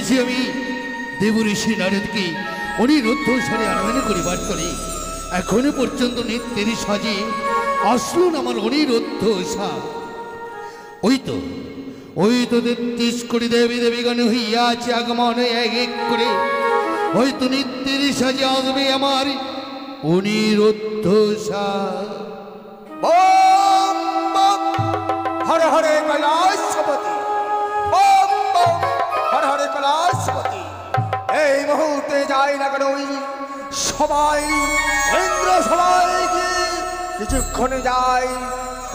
করেছি আমি দেবঋষি নারদকে অনিরুদ্ধ সারে আরাধনা করিবার তরে এখনো পর্যন্ত নিত্যের সাজে আসলো না আমার অনিরুদ্ধ সা। ওই তো 33 কোটি দেবী দেবীগণ হইয়াছে আগমন এক এক করে, হয়তো নিত্যের সাজে আসবে আমার অনিরুদ্ধ সা। হর হরে কৈলাসপতি, বম বম হর হরে কৈলাসপতি। এই মুহূর্তে যাই না কেন সবাই ইন্দ্র সবাইকে কিছুক্ষণে যাই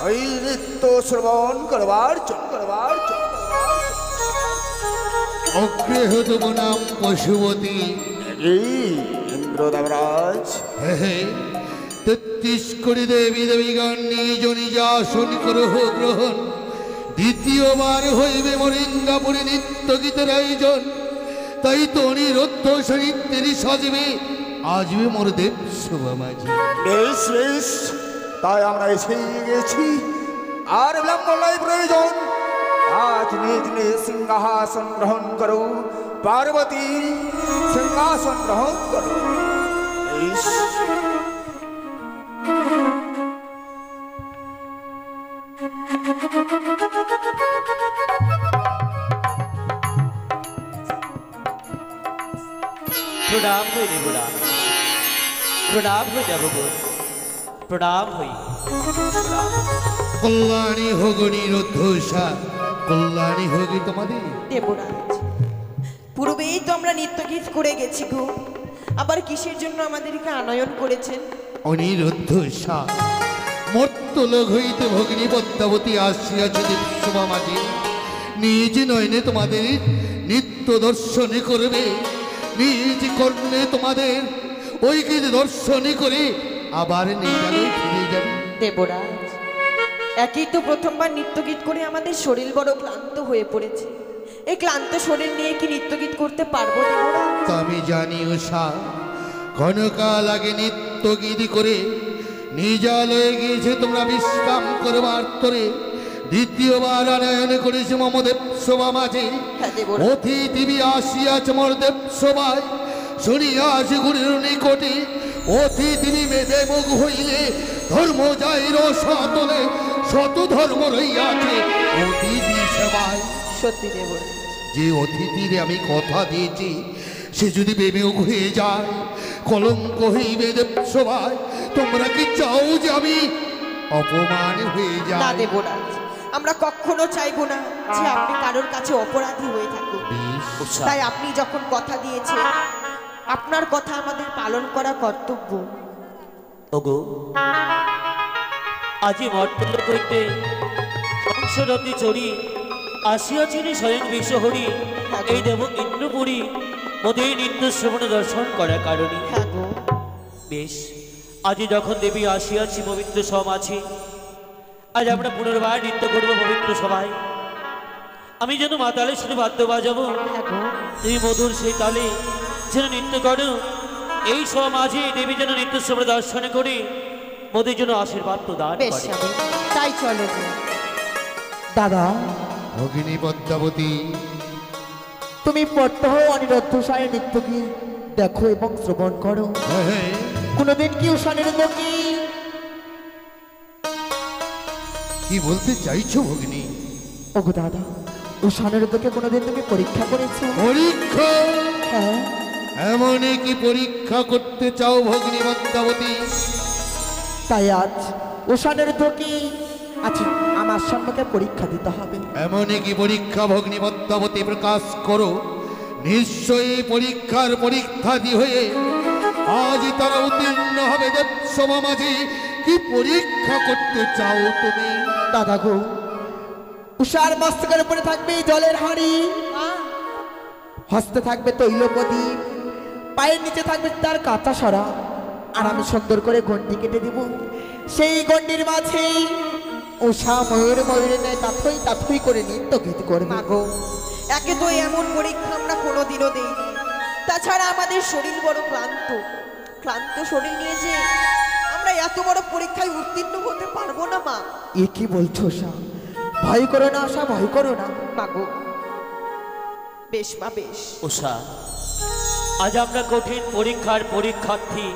ওই নৃত্য শ্রবণ করবার জন্য। অগ্রেহত নাম পশুপতি। ইন্দ্র দেবরাজ, 33 কোটি দেবী দেবীগণ নিজ নিজ আসন করহ গ্রহণ, দ্বিতীয়বার হইবে মরিঙ্গাপুরে নিত্য গীতের আয়োজন। তাই তো অনিরুদ্ধ নিত্যের সাজবে আসবে মোর দেব শোভা মাঝি। বেশ বেশ, তাই আমরা এসে গেছি, আর বিলম্ব নাই প্রয়োজন। আজ নিজ নিজ সিংহাসন গ্রহণ করো, পার্বতী সিংহাসন গ্রহণ করো। প্রণাম হই দেবরা, প্রণাম হই দেবগণ, প্রণাম হই। কল্যাণী হোক অনিরুদ্ধ সা, কল্যাণী হোক তোমাদের। দেবরাজ, পূর্বেই তো আমরা নিত্যগীত করে গেছি গো, আবার কিসের জন্য আমাদেরকে আনয়ন করেছেন? অনিরুদ্ধ সা, মর্তলোক হইতে ভগিনী পদ্মাবতী আসিয়াছে দেবসভা মাঝে, নিজ নয়নে তোমাদের নিত্য দর্শনে করবে, নিজ কর্ণে তোমাদের ওই গীত দর্শনে করে আবার নিজালয় ফিরে যাবে। দেবরাজ, একই তো প্রথমবার নিত্যগীত করে আমাদের শরীর বড় ক্লান্ত হয়ে পড়েছে। এই ক্লান্ত শরীর নিয়ে কি নিত্যগীত করতে পারবো দেবরাজ? তা আমি জানি উষা, ঘনকাল আগে নিত্যগীত করে নিজালয়ে গিয়েছে তোমরা বিশ্রাম করবার তরে, দ্বিতীয়বার আনয়ন করেছে মমদেব সভা মাঝে। অতিথি আসিয়াছে মরদেব সভায়, শুনিয়াছে গুরুর নিকটে, অতিথি মেদে মুখ হইলে ধর্ম যায় রসাতলে, শত ধর্ম রইয়াছে অতিথি সেবায়। সত্যি দেবরাজ, যে অতিথিরে আমি কথা দিয়েছি সে যদি বেমেক হয়ে যায়, কলঙ্ক হইবে দেব সভায়। তোমরা কি চাও যে আমি অপমান হয়ে যাই? না দেবরাজ, আমরা কখনো চাইবো না যে আপনি কারোর কাছে অপরাধী হয়ে থাকুন। তাই আপনি যখন কথা দিয়েছেন, আপনার কথা আমাদের পালন করা কর্তব্য। ওগো, আজি মর্তলোক হইতে সংসরতি চড়ি আসিয়াছিনি স্বয়ং বিশ্বহরি, এই দেব ইন্দ্রপুরী মোদের নিত্য শ্রবণ দর্শন করার কারণে। বেশ, আজি যখন দেবী আসিয়াছি পবিত্র সমাজে, আজ আমরা পুনর্বার নৃত্য করবো পবিত্র সভায়। আমি যেন মাতালে শুধু বাদ্য বাজাবো, তুমি মধুর সেই তালে যেন নৃত্য করো। এই সমাজে দেবী যেন নৃত্য শ্রবণ দর্শন করে মোদের জন্য আশীর্বাদ প্রদান করে। তাই চলো দাদা। ভগিনী পদ্মাবতী, তুমি প্রত্যহ অনিরুদ্ধ সায় নৃত্যকে দেখো এবং শ্রবণ করো। কোনদিন কি উষানের কি কি বলতে চাইছো ভগিনী? ওগো দাদা, উষানের কোনোদিন তুমি পরীক্ষা করেছো? পরীক্ষা? হ্যাঁ। এমন কি পরীক্ষা করতে চাও ভগিনী পদ্মাবতী? তাই আজ উষানের কি আচ্ছা আমার সম্মুখে পরীক্ষা দিতে হবে। এমন কি পরীক্ষা ভগিনী পদ্মাবতী প্রকাশ করো। নিশ্চয়ই পরীক্ষার পরীক্ষাদি হয়ে আজ তারা উত্তীর্ণ হবে দেবসভা মাঝে। কি পরীক্ষা করতে চাও তুমি? দাদা গো, উষার মস্তকের উপরে থাকবে জলের হাঁড়ি, হস্তে থাকবে তৈল প্রদীপ, পায়ের নিচে থাকবে তার কাঁচা সরা, আর আমি সুন্দর করে গন্ডি কেটে দিব। সেই গন্ডির মাঝে উষা ময়ূরের ন্যায় তাথই তাথই করে নৃত্য গীত করবে। গো, একে তো এমন পরীক্ষা আমরা কোনোদিনও দেইনি। তাছাড়া আমাদের শরীর বড় ক্লান্ত শরীর নিয়ে যে আমরা এত বড় পরীক্ষায় উত্তীর্ণ হতে পারবো না মা। এ কি বলছো উষা? ভয় করো না উষা, ভয় করো না। মা গো, বেশ মা বেশ। উষা, আজ আমরা কঠিন পরীক্ষার পরীক্ষার্থী।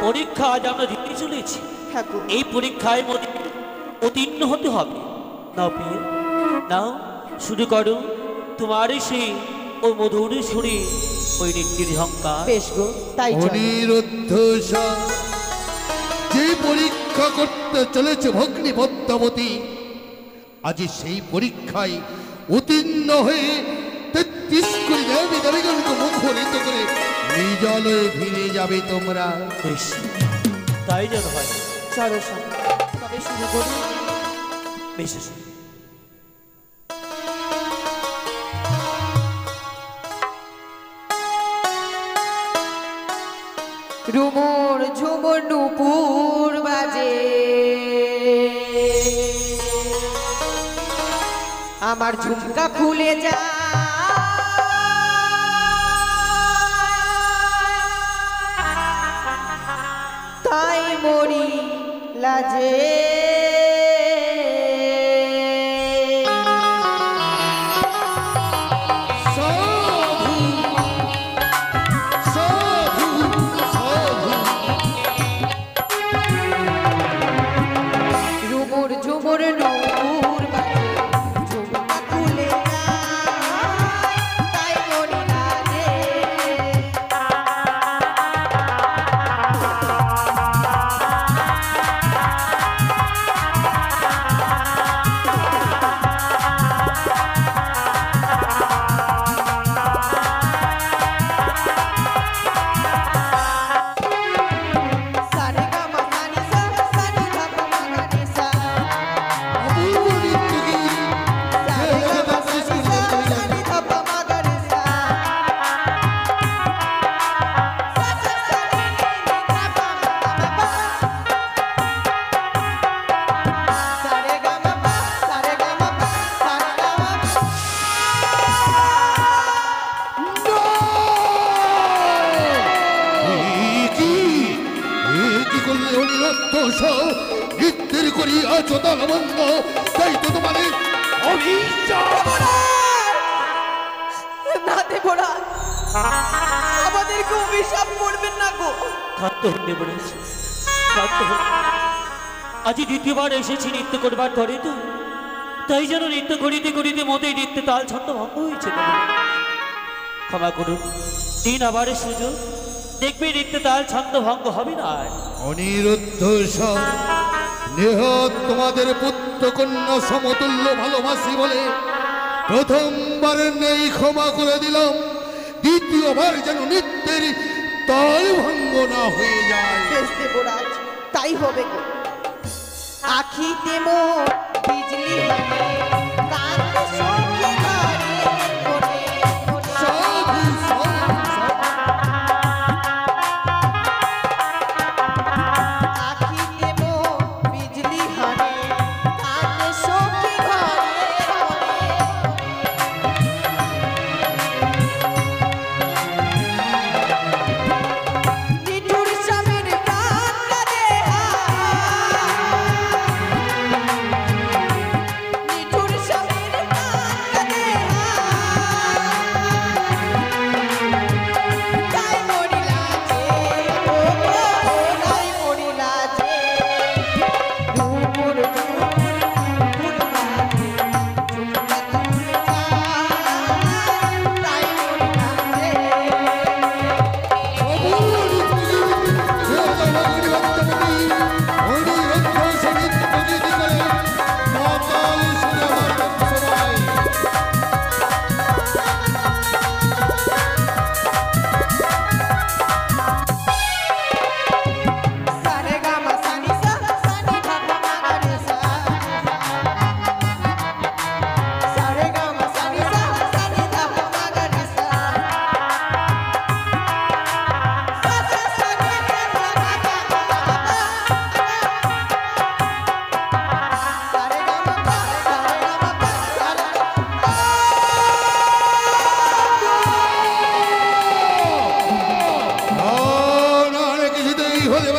পরীক্ষা আজ আমরা দিতে চলেছি। হ্যাঁ গো। এই পরীক্ষায় মধ্যে উত্তীর্ণ হতে হবে। নাও প্রিয়, নাও শুরু করো তোমার সেই ওই মধুর সুরে ওই নৃত্যের ঝঙ্কার। বেশ গো, তাই চলো। অনিরুদ্ধ যে পরীক্ষা করতে চলেছে ভগ্নী পদ্মাবতী, আজ সেই পরীক্ষায় উত্তীর্ণ হয়ে 33 কোটি দেবী দেবীগণকে মুখরিত করে নিজালয়ে ফিরে যাবে তোমরা। বেশ, তাই যেন হয়। চলো সব, তবে শুরু করি। বেশ, রুমুর ঝুমুর নুপুর বাজে, আমার ঝুমকা খুলে যা, তাই মরি লাজে। সাধু সাধু সাধু রুমুর ঝুমুর নুপুর বাজে, ঝুমকা খুলে যা, তাই মরি লাজে। সারে গামা সানি সা, সানি ধাপা মাগা নি সা। অপূর্ব নৃত্যগীত সারে গামা সানি সা, সানি ধাপা মাগা নি সা। সা সা সানি নি নি ধাপা মাগা মা পা। সারে গামা পা, সারে গামা পা, সারে গামা পা। কি করলে অনিরুদ্ধ নৃত্যের করি আছো তালবন্ধ, তাই তো তোমাদের অভিশাপ। না দেবরাজ, আমাদেরকে অভিশাপ করবেন না গো। খাদ্য হতে বলেছে, খাদ্য হতে। আজ দ্বিতীয়বার এসেছি নৃত্য করবার ধরে তো, তাই যেন নৃত্য করিতে করিতে মতে নৃত্য তাল ছন্দ ভঙ্গ হয়েছে। ক্ষমা করুন, দিন আবার সুযোগ, দেখবে নৃত্য তাল ছন্দ ভঙ্গ হবে না আর। অনিরুদ্ধ নেহাত তোমাদের পুত্র কন্যা সমতুল্য ভালোবাসি বলে প্রথমবার নেই ক্ষমা করে দিলাম, দ্বিতীয়বার যেন নৃত্যের তাল ভঙ্গ না হয়ে যায়। বেশ দেবরাজ, তাই হবে গো। আখিতে মোর বিজলি হবে, কান্ত সখী ঘরে কোণে কোণে। সাধু সাধু আখিতে মোর বিজলি হবে, কান্ত সখী ঘরে কোণে। নিঠুর স্বামীর প্রাণ কাঁদে নিঠুর স্বামীর প্রাণ কাঁদে তাই মরিলা যে ও তাই মরিলা যে ঘুমুর ঘুমুর ঘুমুর বাজে, ঝুমকা খুলে যায়, তাই মরিলা যে। সারে গামা সানি সা, সানি ধাপা মাগা নি সা। সারে গামা সানি সা, সানি ধাপা মাগা নি সা। সা সা সানি নি ধাপা মাগা মা পা। সারে গামা পা, সারে গামা পা, সারে কিছুতেই হলে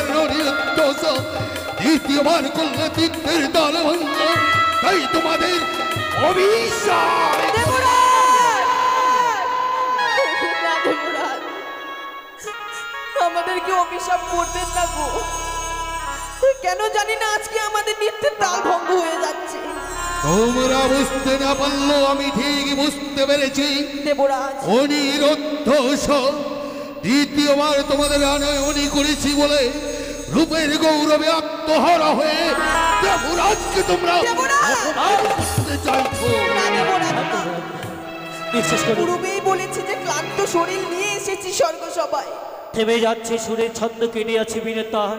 দ্বিতীয়বার করলে তিনের দল ভঙ্গ, তাই তোমাদের অভিশাপ। দেবরাজ, আমাদেরকে অভিশাপ করবেন না গো। কেন জানি না আজকে আমাদের নৃত্যের তাল ভঙ্গ হয়ে যাচ্ছে। তোমরা বুঝতে না পারলো আমি ঠিক বুঝতে পেরেছি। দেবরাজ, অনিরুদ্ধ দ্বিতীয়বার তোমাদের আনয়নি করেছি বলে রূপের গৌরবে আত্মহারা হয়ে দেবরাজকে তোমরা দেবরাজ! অপমান করতে চাইছো। না দেবরাজ না। বিশ্বাস করুন, পূর্বেই বলেছি যে ক্লান্ত শরীর নিয়ে এসেছি স্বর্গ সভায়। থেমে যাচ্ছে সুরের ছন্দ, কেটে আছে বীণের তার।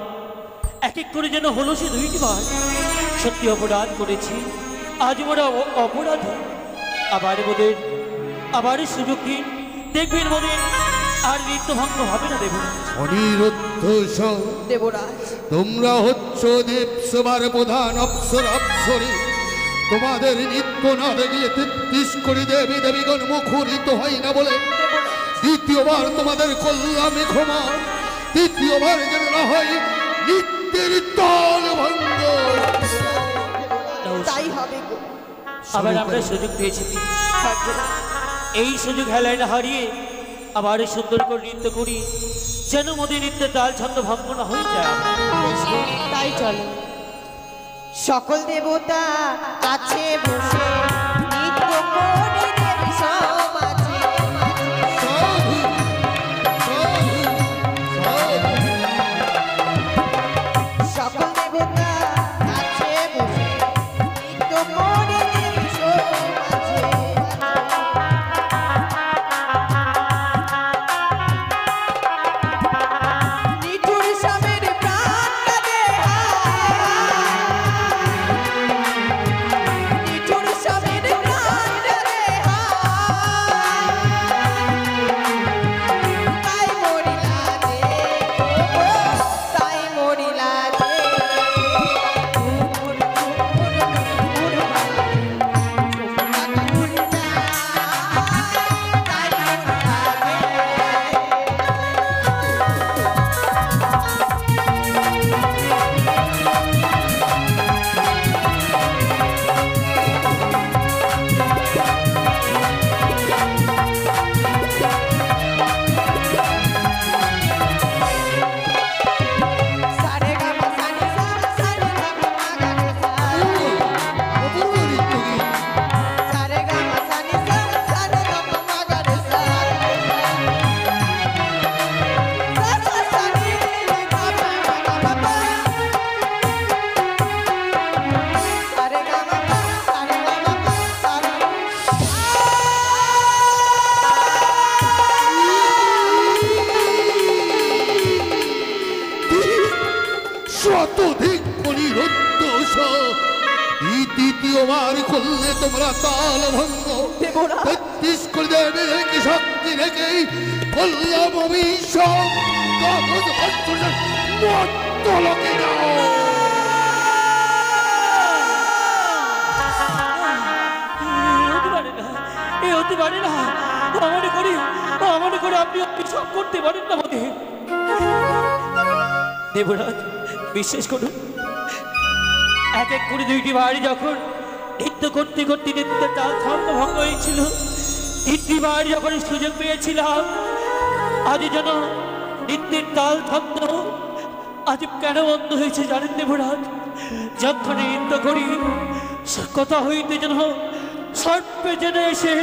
এক এক করে যেন হলো সে দুইটি বার। সত্যি অপরাধ করেছি, আজ মোরা অপরাধী। আবার সুযোগ দিন, দেখবেন মোদের আর নৃত্যভঙ্গ হবে না। দেবরাজ, অনিরুদ্ধ দেবরাজ, তোমরা হচ্ছ দেবসভার প্রধান অপ্সরী। তোমাদের নৃত্য না দেখলে ৩৩ কোটি দেবী দেবীগণ মুখরিত হয় না বলে দ্বিতীয়বার তোমাদের কল্যাণে ক্ষমা। তৃতীয়বার যেন না হয় নৃত্যের তাল ভঙ্গ। তাই হবে গো। আবার আমরা সুযোগ পেয়েছি। এই সুযোগ হেলায় না হারিয়ে আবার সুন্দর করে নৃত্য করি, যেন মোদের নৃত্যের তাল ছন্দ ভঙ্গ না হয়ে যায়। তাই চলো। সকল দেবতা কাছে বসে নৃত্য করি দেবী সমাজে। সাধু, সাধু, সাধু। সকল দেবতা কাছে বসে নৃত্য করি দেবী সমাজে। নিঠুর স্বামীর প্রাণ কাঁদে নিঠুর স্বামীর প্রাণ কাঁদে তাই মরিলা যে তাই মরিলা যে সারে গা মা সানি সা সারে গা মা গা রে সা অপূর্ব নৃত্যগীত। সারে গা মা সানি সা সারে গা মা গা রে সা সা সা সানি গা মা গা মা পা সারে গা মা পা সারে গা মা পা সারে শতধিক অনিরুদ্ধ দ্বিতীয়বার করলে তোমরা তাল ভঙ্গ। দেবরাজ! ৩৩ কোটি দেবী রেখে শক্তি রেখে বললাম অভিশাপ কাগজ পত্রের মত্তলকে যাও। এ হতে পারে না। মনে করি আপনি অভিশাপ করতে পারেন না বোধে। দেবরাজ, বিশ্বাস করুন, এক এক করে দুইটি বাড়ি যখন নৃত্য করতে করতে নৃত্যের তাল ছন্দ ভঙ্গ হয়েছিল, তৃতীয় বাড়ি যখন সুযোগ পেয়েছিলাম, আজ যেন নৃত্যের তাল ছন্দ আজ কেন বন্ধ হয়েছে জানেন দেবরাজ? যখন নৃত্য করি কথা হইতে যেন সর্পে যেন এসে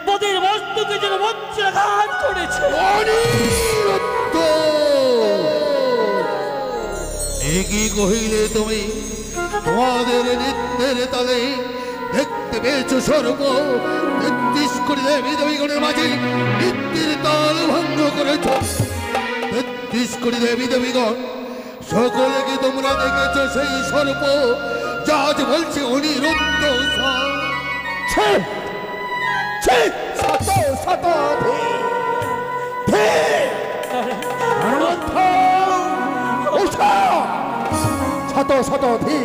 পদের বস্তুকে যেন বজ্রাঘাত করেছে। অনিরুদ্ধ! এ কি কহিলে তুমি? তোমাদের নৃত্যের তালে দেখতে পেয়েছো সর্ব ৩৩ কোটি দেবী দেবীগণের মাঝে নৃত্যের তাল ভঙ্গ করেছ। ৩৩ কোটি দেবী দেবীগণ সকলকে তোমরা দেখেছো সেই সর্প যা আজ বলছে অনিরুদ্ধ। ছে ছে শত শত ধী ধী অনুরোধ উঠা শত শত ধী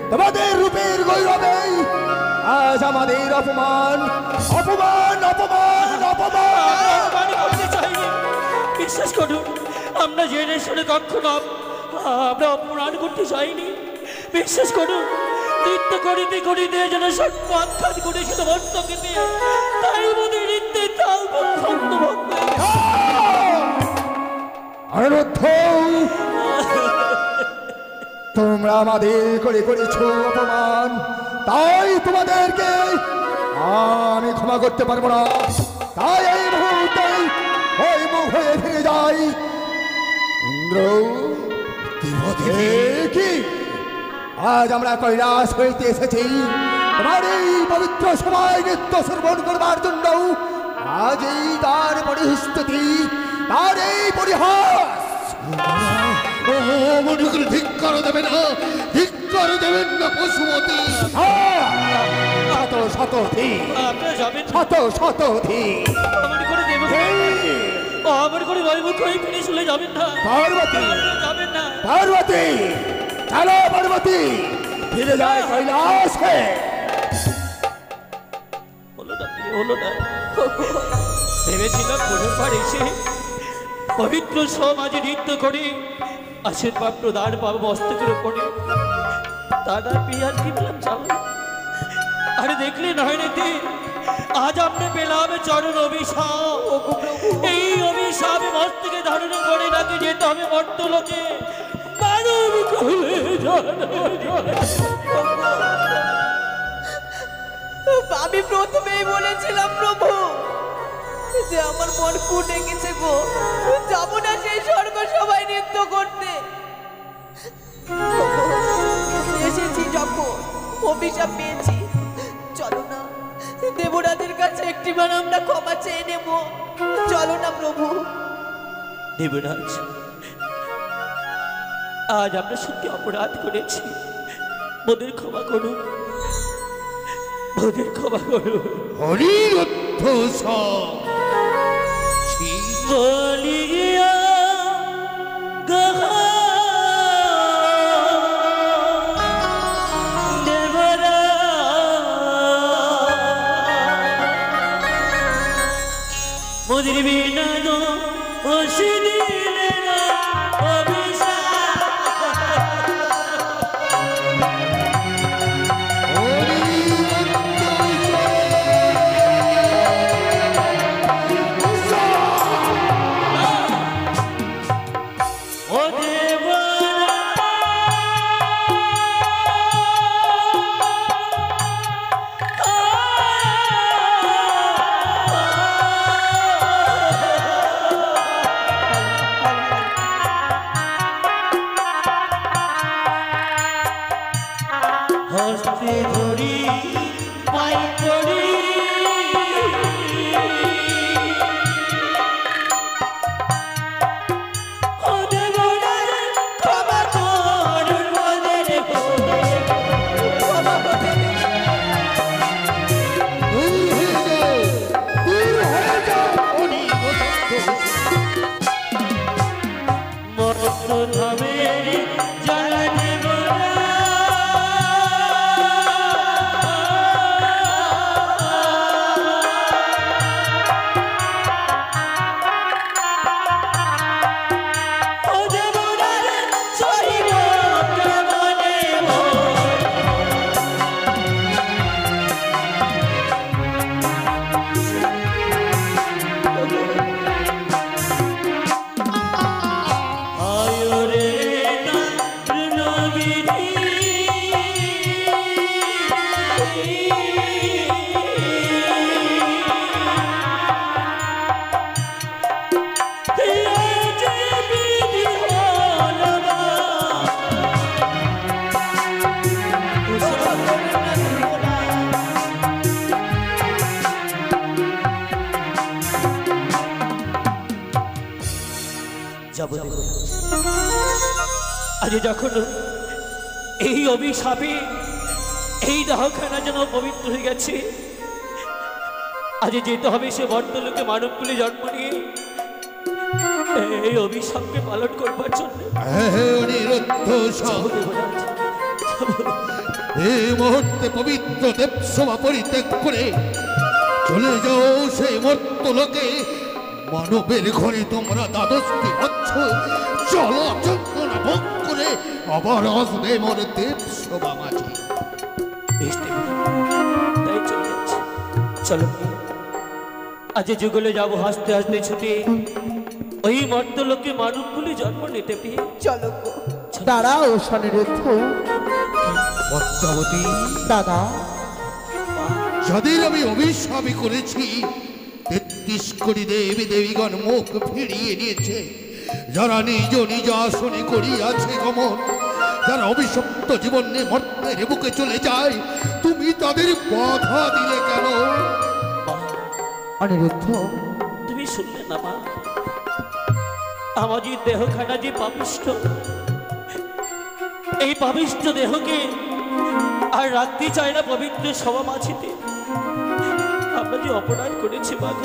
তোমাদের রূপের গৌরবে আজ আমাদের অপমান অপমান অপমান অপমান অপমান করতে চাইনি। বিশ্বাস করুন, আমরা জেনে শুনে কখনো আমরা অপমান করতে চাইনি। বিশ্বাস করুন, নৃত্য করিতে করিতে যেন সর্প আঘাত করেছিল মস্তকে নিয়ে, তাই বোধহয় নৃত্যের তাল ছন্দ ভঙ্গ হয়ে গেছে। অনিরুদ্ধ, তোমরা আমাদের করে করেছ অপমান, তাই তোমাদেরকে আমি ক্ষমা করতে পারবো না। তাই এই মুহূর্তে ওই মুখ হয়ে ফিরে যাই। ইন্দ্র, কি আজ আমরা কৈলাস হইতে এসেছি তোমার এই পবিত্র সময় নৃত্য শ্রবণ করবার জন্য। আজ এই তার পরিস্তুতি, তার এই পরিহাস। মনে করে ধিক্কার দেবে না, ধিক্কার দেবেন না পশুমতি। শত শত ধিক, আপনারা যাবেন না। শত শত ধিক। আমার করে দেব আমার করে বলবুক হয়ে ফিরে চলে যাবেন না। পার্বতী, আপনারা যাবেন না। পার্বতী, চলো পার্বতী, ফিরে যায় কৈলাসে। হলো না, হলো না। ভেবেছিলাম মনের পার এসে পবিত্র সমাজে নৃত্য করে আশীর্বাদ প্রদান পাবো মস্তকের উপরে। দাদা পিয়ার কি পেলাম জানো? আরে দেখলে নয় নীতি, আজ আপনি পেলাম চরণ অভিশাপ। এই অভিশাপ মস্তকে ধারণ করে নাকি যেতে হবে মর্তলোকে। মানব কুলে আমি প্রথমেই বলেছিলাম প্রভু যে আমার মন কুটে গেছে গো, যাব না সেই স্বর্গ সবাই নৃত্য করতে। এসেছি যখন অভিশাপ পেয়েছি, চলো না দেবরাজের কাছে একটিবার আমরা ক্ষমা চেয়ে নেব। চলো না প্রভু। দেবরাজ, আজ আমরা সত্যি অপরাধ করেছি, মোদের ক্ষমা করুন, মোদের ক্ষমা করুন। অনিরুদ্ধ বলিয়া গহা দেবরা মোদের বিনাদ অসিদিলে না অভিশাপ। ও দেবরা হস্তে ধরি পাই করি ও দেবরা ক্ষমা করুন মোদের মর্ত ধামের জ্বালা দেবরা। ও দেবরা সহিব কেমনে আয়রে নগিনী যাব আজ যখন এই অভিশাপে এই দেহখানা যেন পবিত্র হয়ে গেছে, আজ যেতে হবে সে বর্তলোকে মানব কুলে জন্ম নিয়ে এই অভিশাপকে পালন করবার জন্য। অনিরুদ্ধ দেবরাজ, এই মুহূর্তে পবিত্র দেবসভা পরিত্যাগ করে চলে যাও সেই মর্তলোকে। মানবের ঘরে তোমরা দ্বাদশটি বছর চলো যন্ত্রণা ভোগ করে আবার আসবে মোর দেবসভা মাঝে। বেশ দেবরাজ, তাই চলে যাচ্ছে। চলো আজ যুগলে যাবো হাসতে হাসতে ছুটে ওই মর্তলোকে মানব বলে জন্ম নিতে পেয়ে চলো গো। দাঁড়াও অনিরুদ্ধ। পদ্মাবতী, দাদা, যাদের আমি অভিশাপী করেছি 33 কোটি দেবী দেবীগণ মুখ ফিরিয়ে নিয়েছে, যারা নিজ নিজ আসনে করিয়াছে গমন, যারা অভিশপ্ত জীবন নিয়ে মর্তের বুকে চলে যায়, তুমি তাদের বাধা দিলে কেন? অনিরুদ্ধ, তুমি শুনলে না মা? আমার যে দেহখানা যে পাপিষ্ঠ, এই পাপিষ্ঠ দেহকে আর রাখতে চায় না পবিত্র সভা মাঝিতে। আমরা যে অপরাধ করেছি বাঘ,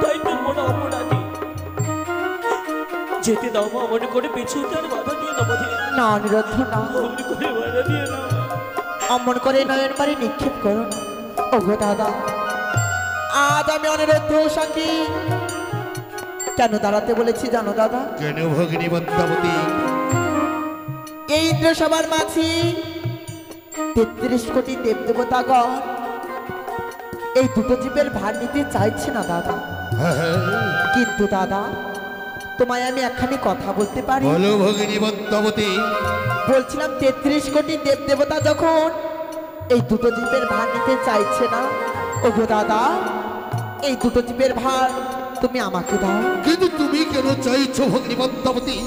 তাই তো মনে অপরাধী। যেতে দাও মা, মনে করে পিছু আর বাধা দিয়ে না বোধে। না অনিরুদ্ধ, না, মনে করে বাধা দিয়ে না। অমন করে নয়ন বাড়ি নিক্ষেপ করো না। ওগো দাদা, আজ আমি অনিরুদ্ধ সঙ্গে কেন দাঁড়াতে বলেছি জানো দাদা? কেন ভগিনী পদ্মাবতী? এই ইন্দ্র সবার মাঝে 33 কোটি দেবদেবতাগণ এই দুটো জীবের ভার নিতে চাইছে না দাদা। হ্যাঁ, হ্যাঁ, কিন্তু দাদা, তোমায় আমি একখানি কথা বলতে পারি? বলো ভগিনী পদ্মাবতী। বলছিলাম 33 কোটি দেবদেবতা যখন এই দুটো জীবের ভার নিতে চাইছে না, ওগো দাদা, এই দুটো জীবের ভার তুমি আমাকে দাও। কিন্তু তুমি কেন চাইছো ভগিনী পদ্মাবতী?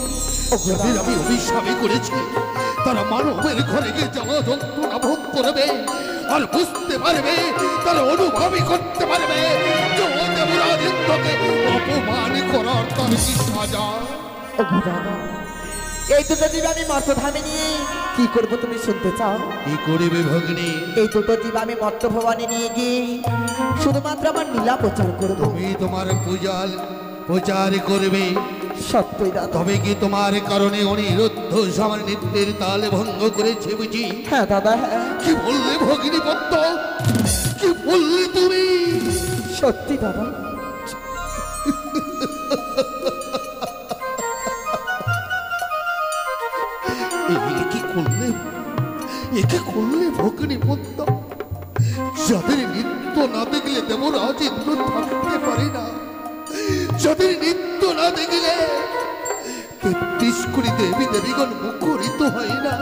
ওগো যাদের দাদা, আমি অভিশাপে করেছি, তারা মানবের ঘরে গিয়ে জ্বালা যন্ত্রণা ভোগ করবে, আর বুঝতে পারবে, তারা অনুভবই করতে পারবে যে ও দেবরাজিত্বকে অপমান করার তার কি সাজা। ওগো দাদা, এই দুটো জীব আমি মর্তধামে নিয়ে কি করব তুমি শুনতে চাও? কি করিবে ভগিনী? এই দুটো জীব আমি মর্ত ভবানে নিয়ে গিয়ে শুধুমাত্র আমার নীলা প্রচার করব। তুমি তোমার প্রচার করবে, সত্যই দাদা। তবে কি তোমার কারণে অনিরুদ্ধ আমার নৃত্যের তাল ভঙ্গ করেছে বুঝি? হ্যাঁ দাদা, হ্যাঁ, কি বললে ভগিনী পদ্ম? কি বললে তুমি? সত্যি দাদা। কি করলে, একে করলে ভগিনী পদ্ম? যাদের নৃত্য না দেখলে দেবরাজ ইন্দ্র থাকতে পারে না, যাদের নৃত্য না দেখলে 33 কোটি দেবী দেবীগণ মুখরিত হয় না,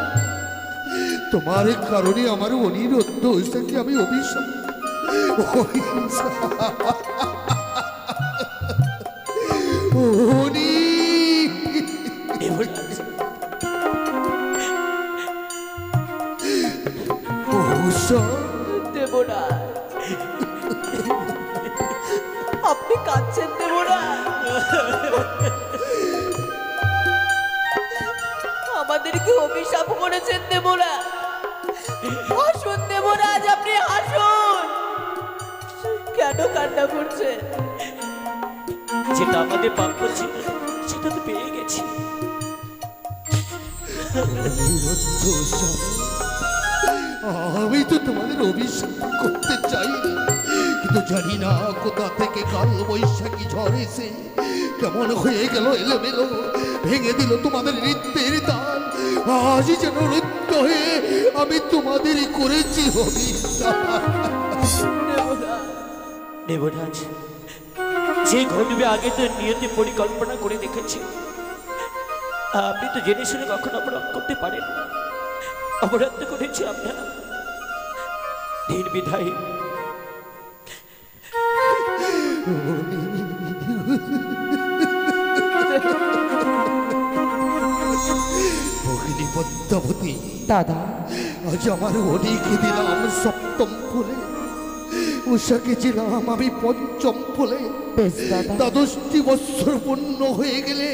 তোমার কারণে আমার অনিরুদ্ধ হয়েছে আমি অভিশাপ। দেবরাজ, আপনি কাঁদছেন দেবরাজ? আমাদেরকে অভিশাপ করেছেন দেবরাজ। হাসুন দেবরাজ, আপনি হাসুন। কেন কান্না করছেন? যেটা আমাদের প্রাপ্য ছিল সেটা তো পেয়ে গেছি। আমি তো তোমাদের অভিশাপ করতে চাইনি, কিন্তু জানি না কোথা থেকে কাল বৈশাখী ঝড় এসে কেমন হয়ে গেল এলোমেলো, ভেঙে দিল তোমাদের নৃত্যের তাল। আজ যেন নৃত্য হয়ে আমি তোমাদেরই করেছি অভিশাপ। দেবরাজ, যে ঘটবে আগে তো নিয়তি পরিকল্পনা করে রেখেছি। আপনি তো জেনে শুনে কখনো অপরাধ করতে পারেন। অপরাধ তো করেছি আপনারা, দিন বিধায়। ভগিনী পদ্মাবতী, দাদা, আজ আমার অনেকে দিলাম সপ্তম ফুলে, উষাকে ছিলাম আমি পঞ্চম ফুলে। বেশ দাদা। দ্বাদশটি বৎসর পূর্ণ হয়ে গেলে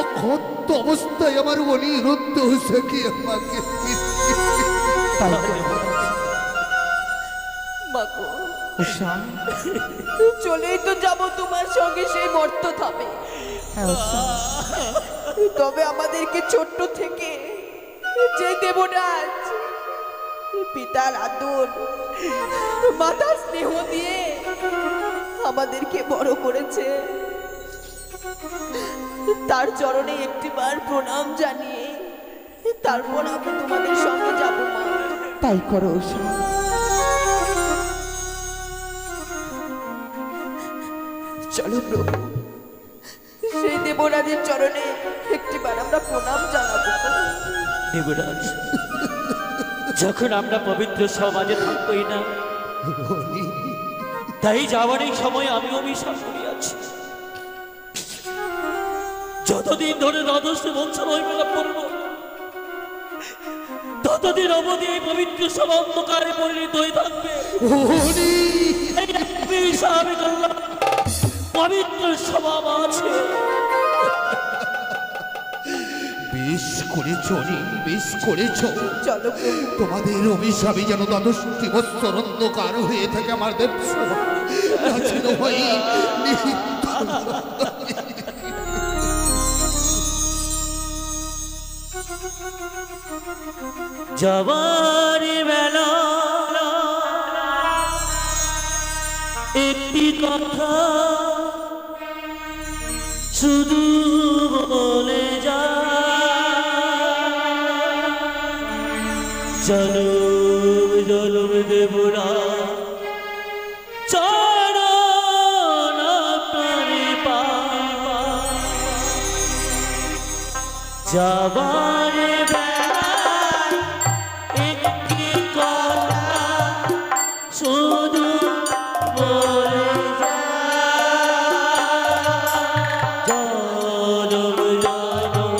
অক্ষত অবস্থায় আমার অনিরুদ্ধ উষাকে আমাকে তাই তো। মাগো, উষা, চলেই তো যাব তোমার সঙ্গে সেই মর্ত ধামে। হ্যাঁ উষা, তবে আমাদেরকে ছোট্ট থেকে যে দেবরাজ পিতার আদর মাতার স্নেহ দিয়ে আমাদেরকে বড় করেছে, তার চরণে একটিবার প্রণাম জানিয়ে তারপর আমি তোমাদের সঙ্গে যাব মা। তাই করো উষা। চলো প্রভু, দেবরাজের চরণে একটিবার আমরা প্রণাম জানাবো। দেবরাজ, যখন আমরা পবিত্র সমাজে থাকবই না, তাই যাওয়ার এই সময় আমিও বিশ্বাস করিয়াছি, যতদিন ধরে রদস্য বংশময় মেলা পড়ব, ততদিন অবধি এই পবিত্র সভা অন্ধকারে পরিণত হয়ে থাকবে। এই এক বিষয় আমি করলাম, পবিত্র সভা আছে। বেশ করেছ রে, বেশ করেছ। চলো প্রভু। তোমাদের অভিশাপে যেন দ্বাদশটি বৎসর অন্ধকার হয়ে থাকে আমার দেব প্রাচীন হয়ে নিহিত। যাবার বেলা একটি কথা শুধু বলে যা, জনম জনম দেবরা চরণ আপনারে পাই। যাবার বেলায় একটি কথা শুধু বলে যা, জনম জনম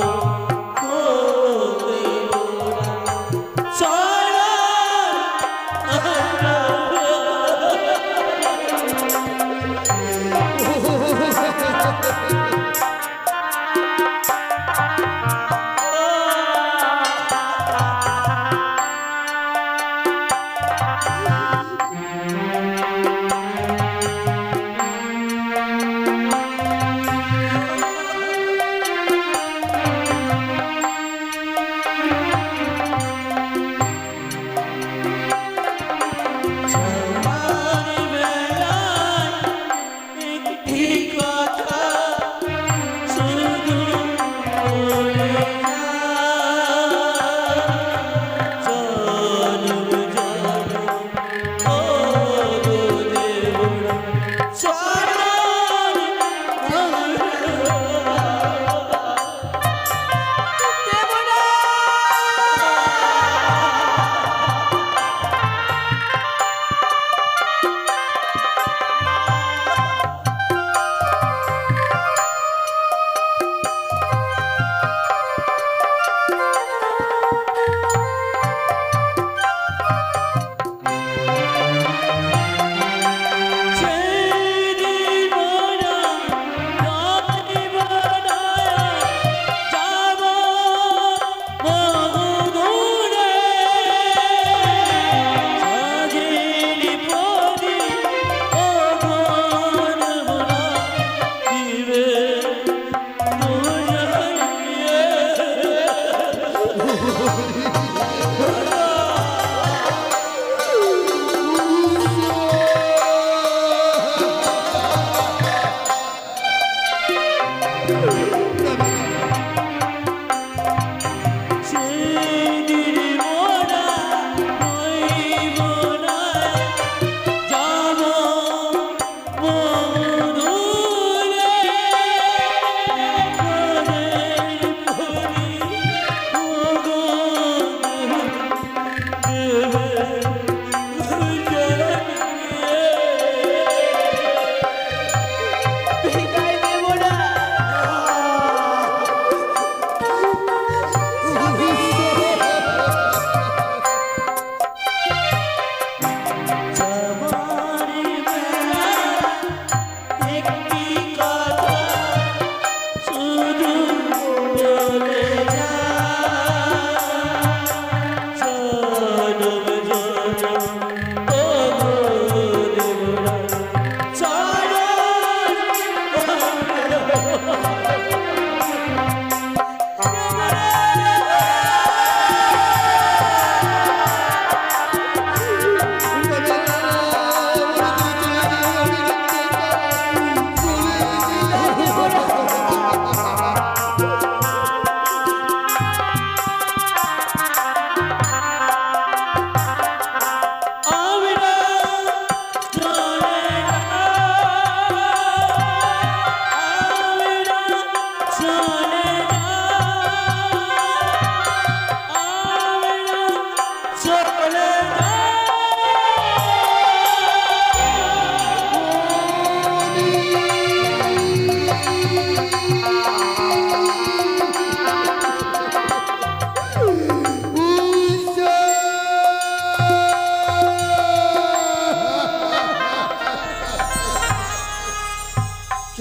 হয়ে মোরা চরণ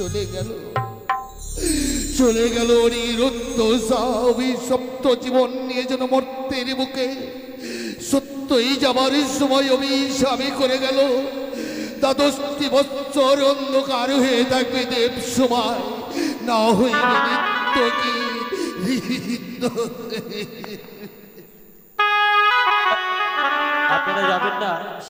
চলে গেল, চলে গেল অনিরুদ্ধ অভিশপ্ত জীবন নিয়ে যেন মর্তের বুকে সত্যই যাবার সময় অভিশাপে করে গেল। দ্বাদশটি বৎসর অন্ধকার হয়ে থাকবে দেব সময়, না হইবে নিত্য কি আপনারা যাবেন না।